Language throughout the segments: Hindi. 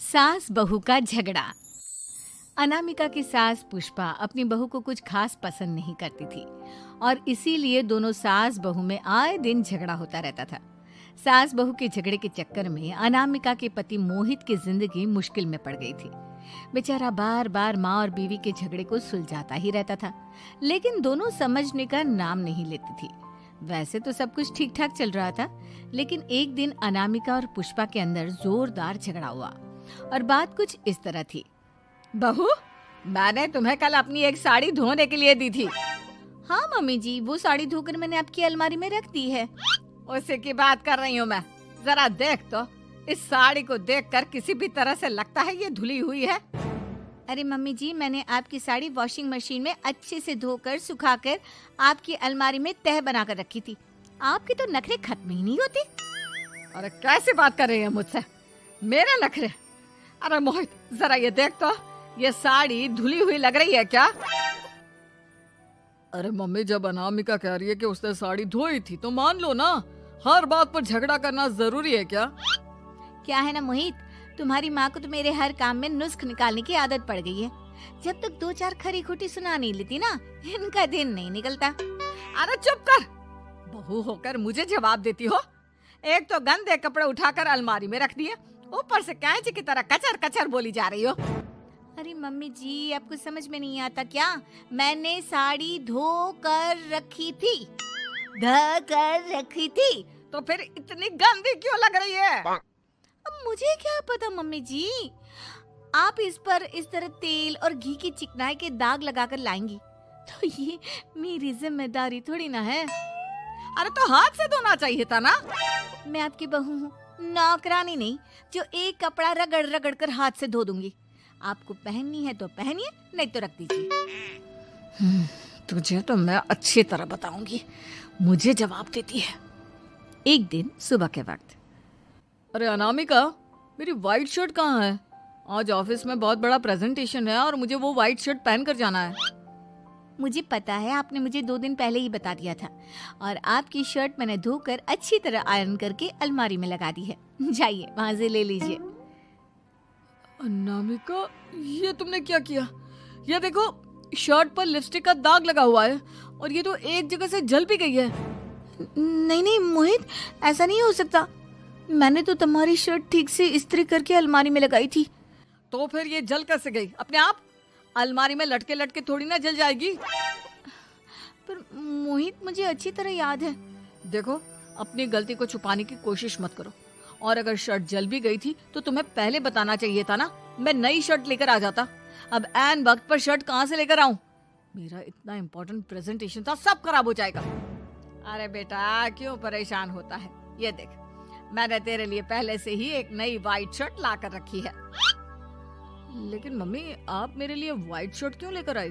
सास बहू का झगड़ा। अनामिका की सास पुष्पा अपनी बहू को कुछ खास पसंद नहीं करती थी और इसीलिए दोनों सास बहू में आए दिन झगड़ा होता रहता था। सास बहू के झगड़े के चक्कर में अनामिका के पति मोहित की जिंदगी मुश्किल में पड़ गई थी। बेचारा बार बार माँ और बीवी के झगड़े को सुलझाता ही रहता था, लेकिन दोनों समझने का नाम नहीं लेती थी। वैसे तो सब कुछ ठीक ठाक चल रहा था, लेकिन एक दिन अनामिका और पुष्पा के अंदर जोरदार झगड़ा हुआ और बात कुछ इस तरह थी। बहू, मैंने तुम्हें कल अपनी एक साड़ी धोने के लिए दी थी। हाँ मम्मी जी, वो साड़ी धोकर मैंने आपकी अलमारी में रख दी है। उसी की बात कर रही हूँ मैं। जरा देख तो, इस साड़ी को देखकर किसी भी तरह से लगता है ये धुली हुई है। अरे मम्मी जी, मैंने आपकी साड़ी वॉशिंग मशीन में अच्छे से धोकर सुखाकर आपकी अलमारी में तह बनाकर रखी थी। आपके तो नखरे खत्म ही नहीं होते। अरे कैसी बात कर रही है मुझसे? मेरे नखरे? अरे मोहित, जरा ये देख तो, ये साड़ी धुली हुई लग रही है क्या? अरे मम्मी, जब अनामिका कह रही है कि उसने साड़ी धोई थी तो मान लो ना। हर बात पर झगड़ा करना जरूरी है क्या? क्या है ना मोहित, तुम्हारी माँ को तो मेरे हर काम में नुस्ख निकालने की आदत पड़ गई है। जब तक दो चार खरी खोटी सुना नहीं लेती ना, इनका दिन नहीं निकलता। अरे चुप कर, बहू होकर मुझे जवाब देती हो। एक तो गंदे कपड़े उठाकर अलमारी में रख दिए, ऊपर से कैंची की तरह कचर कचर बोली जा रही हो। अरे मम्मी जी, आपको समझ में नहीं आता क्या? मैंने साड़ी धो कर रखी थी। तो फिर इतनी गंदी क्यों लग रही है? अब मुझे क्या पता मम्मी जी, आप इस पर इस तरह तेल और घी की चिकनाई के दाग लगाकर लाएंगी तो ये मेरी जिम्मेदारी थोड़ी ना है। अरे तो हाथ से धोना चाहिए था ना। मैं आपकी बहू हूँ, नौकरानी नहीं जो एक कपड़ा रगड़ रगड़ कर हाथ से धो दूंगी। आपको पहननी है तो पहनिए, नहीं तो रख दीजिए। तुझे तो मैं अच्छी तरह बताऊंगी, मुझे जवाब देती है। एक दिन सुबह के वक्त, अरे अनामिका, मेरी व्हाइट शर्ट कहाँ है? आज ऑफिस में बहुत बड़ा प्रेजेंटेशन है और मुझे वो व्हाइट शर्ट पहन कर जाना है। मुझे पता है, आपने मुझे 2 दिन पहले ही बता दिया था और आपकी शर्ट मैंने धोकर अच्छी तरह आयरन करके अलमारी में लगा दी है। जाइए वहां से ले लीजिए। अनामिका, ये तुमने क्या किया? ये देखो, शर्ट पर लिपस्टिक का दाग लगा हुआ है और ये तो एक जगह से जल भी गई है। नहीं नहीं मोहित, ऐसा नहीं हो सकता। मैंने तो तुम्हारी शर्ट ठीक से इस्त्री करके अलमारी में लगाई थी। तो फिर ये जल कैसे गई अपने आप? अलमारी में लटके लटके थोड़ी ना जल जाएगी। पर मोहित, मुझे अच्छी तरह याद है। देखो, अपनी गलती को छुपाने की कोशिश मत करो। और अगर शर्ट जल भी गई थी तो तुम्हें पहले बताना चाहिए था ना। मैं नई शर्ट लेकर आ जाता। अब ऐन वक्त पर शर्ट कहाँ से लेकर आऊं? मेरा इतना इम्पोर्टेंट प्रेजेंटेशन था, सब खराब हो जाएगा। अरे बेटा, क्यों परेशान होता है? ये देख, मैंने तेरे लिए पहले से ही एक नई व्हाइट शर्ट ला कर रखी है। लेकिन मम्मी, आप मेरे लिए व्हाइट शर्ट क्यों लेकर आई?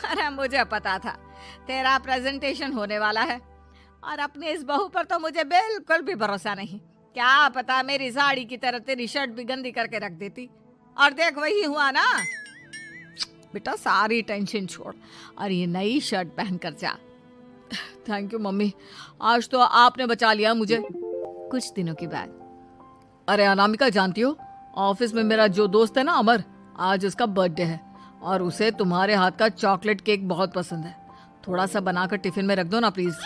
अरे मुझे पता था तेरा प्रेजेंटेशन होने वाला है और अपनी इस बहू पर तो मुझे बिल्कुल भी भरोसा नहीं। क्या पता मेरी साड़ी की तरह तेरी शर्ट भी गंदी करके रख देती। और देख, वही हुआ ना। बेटा, सारी टेंशन छोड़ और ये नई शर्ट पहन कर जा। थैंक यू मम्मी, आज तो आपने बचा लिया मुझे। कुछ दिनों के बाद, अरे अनामिका, जानती हो, ऑफिस में मेरा जो दोस्त है ना अमर, आज उसका बर्थडे है और उसे तुम्हारे हाथ का चॉकलेट केक बहुत पसंद है। थोड़ा सा बनाकर टिफिन में रख दो ना प्लीज।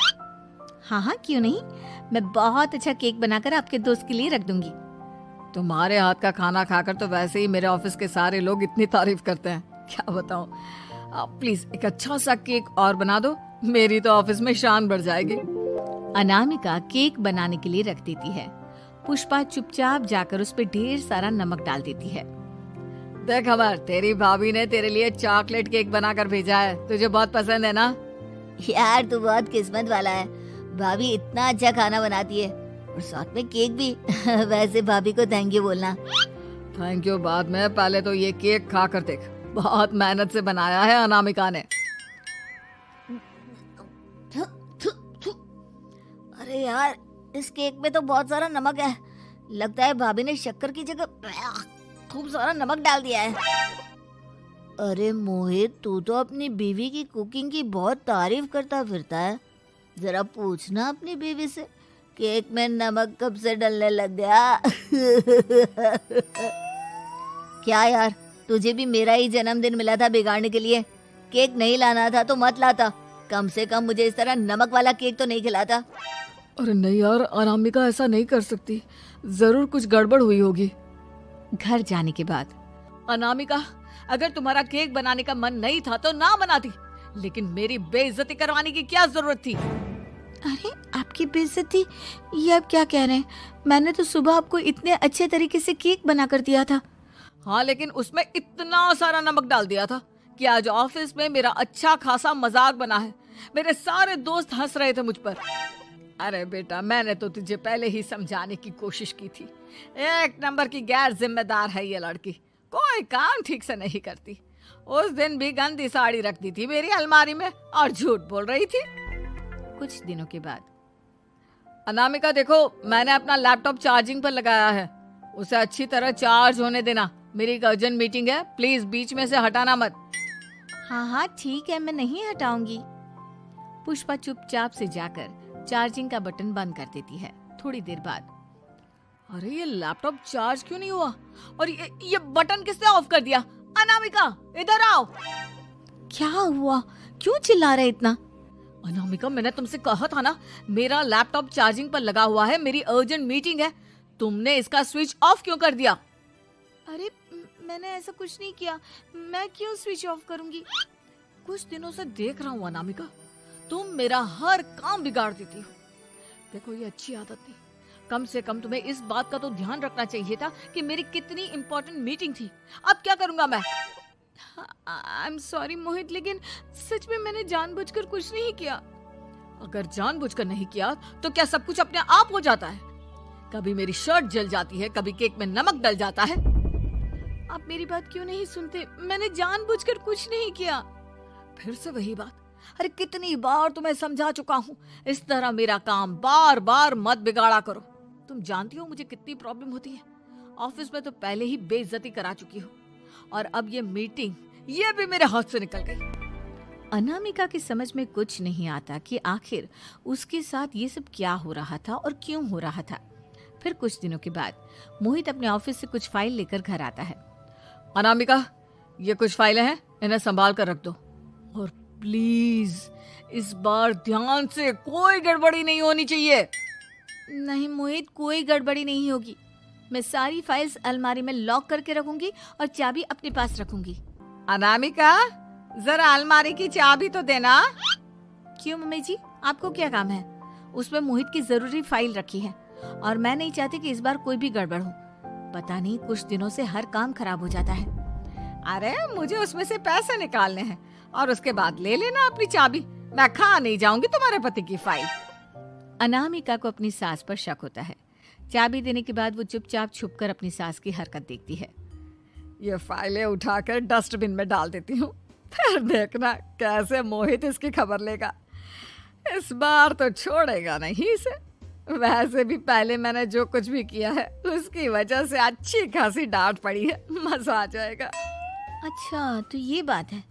हाँ हाँ, क्यों नहीं, मैं बहुत अच्छा केक बनाकर आपके दोस्त के लिए रख दूंगी। तुम्हारे हाथ का खाना खाकर तो वैसे ही मेरे ऑफिस के सारे लोग इतनी तारीफ करते हैं, क्या बताऊं। प्लीज एक अच्छा सा केक और बना दो, मेरी तो ऑफिस में शान बढ़ जाएगी। अनामिका केक बनाने के लिए रख देती है। पुष्पा चुपचाप जाकर उस पे ढेर सारा नमक डाल देती है। देख अमर, तेरी भाभी ने तेरे लिए चॉकलेट केक बनाकर भेजा है, तुझे बहुत पसंद है ना? यार, तू बहुत किस्मत वाला है, भाभी इतना अच्छा खाना बनाती है और साथ में केक भी। वैसे भाभी को थैंक यू बोलना। थैंक यू बाद में, पहले तो ये केक खा कर देख। बहुत मेहनत से बनाया है अनामिका ने। अरे यार, इस केक में तो बहुत सारा नमक है। लगता है भाभी ने शक्कर की जगह खूब सारा नमक डाल दिया है। अरे मोहित, तू तो अपनी बीवी की कुकिंग की बहुत तारीफ करता फिरता है। जरा पूछना अपनी बीवी से, केक में नमक कब से डलने लग गया। क्या यार, तुझे भी मेरा ही जन्मदिन मिला था बिगाड़ने के लिए। केक नहीं लाना था तो मत लाता, कम से कम मुझे इस तरह नमक वाला केक तो नहीं खिलाता। अरे नहीं यार, अनामिका ऐसा नहीं कर सकती, जरूर कुछ गड़बड़ हुई होगी। घर जाने के बाद अनामिका, अगर तुम्हारा केक बनाने का मन नहीं था तो ना बनाती, लेकिन मेरी बेइज्जती करवाने की क्या जरूरत थी? अरे आपकी बेइज्जती, ये आप क्या कह रहे हैं? मैंने तो सुबह आपको इतने अच्छे तरीके से केक बना कर दिया था। हाँ, लेकिन उसमें इतना सारा नमक डाल दिया था कि आज ऑफिस में मेरा अच्छा खासा मजाक बना है। मेरे सारे दोस्त हंस रहे थे मुझ पर। अरे बेटा, मैंने तो तुझे पहले ही समझाने की कोशिश की थी। एक नंबर की गैर जिम्मेदार है ये लड़की, कोई काम ठीक से नहीं करती। उस दिन भी गंदी साड़ी रख दी थी मेरी अलमारी में और झूठ बोल रही थी। कुछ दिनों के बाद अनामिका देखो, मैंने अपना लैपटॉप चार्जिंग पर लगाया है, उसे अच्छी तरह चार्ज होने देना। मेरी एक अर्जेंट मीटिंग है, प्लीज बीच में से हटाना मत। हाँ हाँ ठीक है, मैं नहीं हटाऊंगी। पुष्पा चुपचाप से जाकर चार्जिंग का बटन बंद कर देती है। थोड़ी देर बाद अरे ये लैपटॉप चार्ज क्यों नहीं हुआ? और ये बटन किसने ऑफ कर दिया? अनामिका, इधर आओ। क्या हुआ? क्यों चिल्ला रहे इतना? अनामिका, मैंने तुमसे कहा था ना, मेरा लैपटॉप चार्जिंग पर लगा हुआ है, मेरी अर्जेंट मीटिंग है। तुमने इसका स्विच ऑफ क्यों कर दिया? अरे मैंने ऐसा कुछ नहीं किया, मैं क्यों स्विच ऑफ करूंगी? कुछ दिनों से देख रहा हूँ अनामिका, तुम मेरा हर काम बिगाड़ देती हो। देखो, ये अच्छी आदत नहीं। कम से कम तुम्हें इस बात का तो ध्यान रखना चाहिए था कि मेरी कितनी इंपॉर्टेंट मीटिंग थी। अब क्या करूंगा मैं? आई एम सॉरी मोहित, लेकिन सच में मैंने जानबूझकर कुछ नहीं किया। अगर जानबूझकर नहीं किया तो क्या सब कुछ अपने आप हो जाता है? कभी मेरी शर्ट जल जाती है, कभी केक में नमक डल जाता है। आप मेरी बात क्यों नहीं सुनते? मैंने जानबूझकर कुछ नहीं किया। फिर से वही बात। अरे कितनी बार तुम्हें समझा चुका हूँ, इस तरह मेरा काम बार बार मत बिगाड़ा करो। तुम जानती हो मुझे कितनी प्रॉब्लम होती है। ऑफिस में तो पहले ही बेइज्जती करा चुकी हो, और अब ये मीटिंग, ये भी मेरे हाथ से निकल गई। अनामिका की समझ में कुछ नहीं आता कि आखिर उसके साथ ये सब क्या हो रहा था और क्यों हो रहा था। फिर कुछ दिनों के बाद मोहित अपने ऑफिस से कुछ फाइल लेकर घर आता है। अनामिका, ये कुछ फाइलें हैं, इन्हें संभाल कर रख दो। और प्लीज इस बार ध्यान से, कोई गड़बड़ी नहीं होनी चाहिए। नहीं मोहित, कोई गड़बड़ी नहीं होगी। मैं सारी फाइल्स अलमारी में लॉक करके रखूंगी और चाबी अपने पास रखूंगी। अनामिका, जरा अलमारी की चाबी तो देना। क्यों मम्मी जी, आपको क्या काम है? उसमें मोहित की जरूरी फाइल रखी है और मैं नहीं चाहती कि इस बार कोई भी गड़बड़ हो। पता नहीं कुछ दिनों से हर काम खराब हो जाता है। अरे मुझे उसमें से पैसे निकालने हैं और उसके बाद ले लेना अपनी चाबी। मैं खा नहीं जाऊंगी तुम्हारे पति की फाइल। अनामिका को अपनी सास पर शक होता है। चाबी देने के बाद वो चुपचाप छुपकर अपनी सास की हरकत देखती है। ये फाइलें उठाकर डस्टबिन में डाल देती हूँ, फिर देखना कैसे मोहित इसकी खबर लेगा। इस बार तो छोड़ेगा नहीं इसे। वैसे भी पहले मैंने जो कुछ भी किया है उसकी वजह से अच्छी खासी डांट पड़ी है, मजा आ जाएगा। अच्छा तो ये बात है,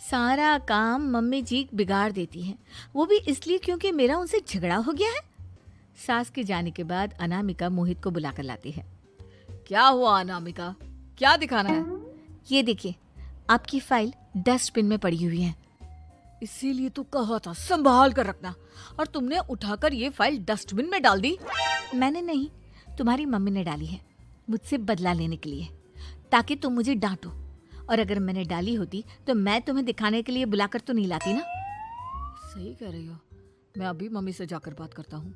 सारा काम मम्मी जी बिगाड़ देती हैं, वो भी इसलिए क्योंकि मेरा उनसे झगड़ा हो गया है। सास के जाने के बाद अनामिका मोहित को बुलाकर लाती है। क्या हुआ अनामिका, क्या दिखाना है? ये देखिए, आपकी फाइल डस्टबिन में पड़ी हुई है। इसीलिए तो कहा था संभाल कर रखना, और तुमने उठाकर ये फाइल डस्टबिन में डाल दी। मैंने नहीं, तुम्हारी मम्मी ने डाली है, मुझसे बदला लेने के लिए, ताकि तुम मुझे डांटो। और अगर मैंने डाली होती तो मैं तुम्हें दिखाने के लिए बुलाकर तो नहीं लाती ना। सही कह रही हो, मैं अभी मम्मी से जाकर बात करता हूँ।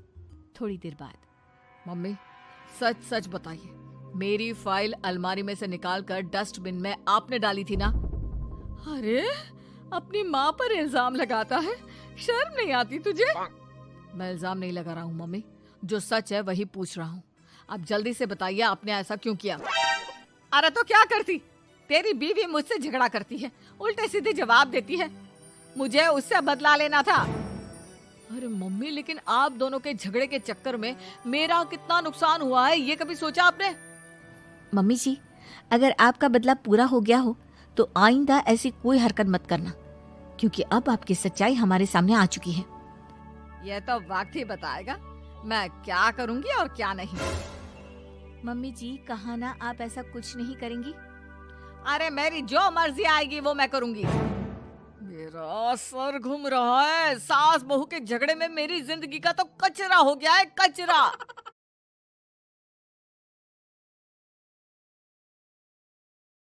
थोड़ी देर बाद, मम्मी सच सच बताइए, मेरी फाइल अलमारी में से निकाल कर डस्टबिन में आपने डाली थी ना? अरे अपनी माँ पर इल्जाम लगाता है, शर्म नहीं आती तुझे? मैं इल्जाम नहीं लगा रहा हूँ मम्मी, जो सच है वही पूछ रहा हूँ। आप जल्दी से बताइए आपने ऐसा क्यों किया? अरे तो क्या करती, तेरी बीवी मुझसे झगड़ा करती है, उल्टे सीधे जवाब देती है, मुझे उससे बदला लेना था। अरे मम्मी, लेकिन आप दोनों के झगड़े के चक्कर में मेरा कितना नुकसान हुआ है, ये कभी सोचा आपने? मम्मी जी, अगर आपका बदला पूरा हो गया हो तो आइंदा ऐसी कोई हरकत मत करना, क्योंकि अब आपकी सच्चाई हमारे सामने आ चुकी है। यह तो वक्त ही बताएगा मैं क्या करूंगी और क्या नहीं। मम्मी जी, कहा ना आप ऐसा कुछ नहीं करेंगी। अरे मेरी जो मर्जी आएगी वो मैं करूंगी। मेरा सर घूम रहा है। सास बहू के झगड़े में मेरी जिंदगी का तो कचरा हो गया है, कचरा।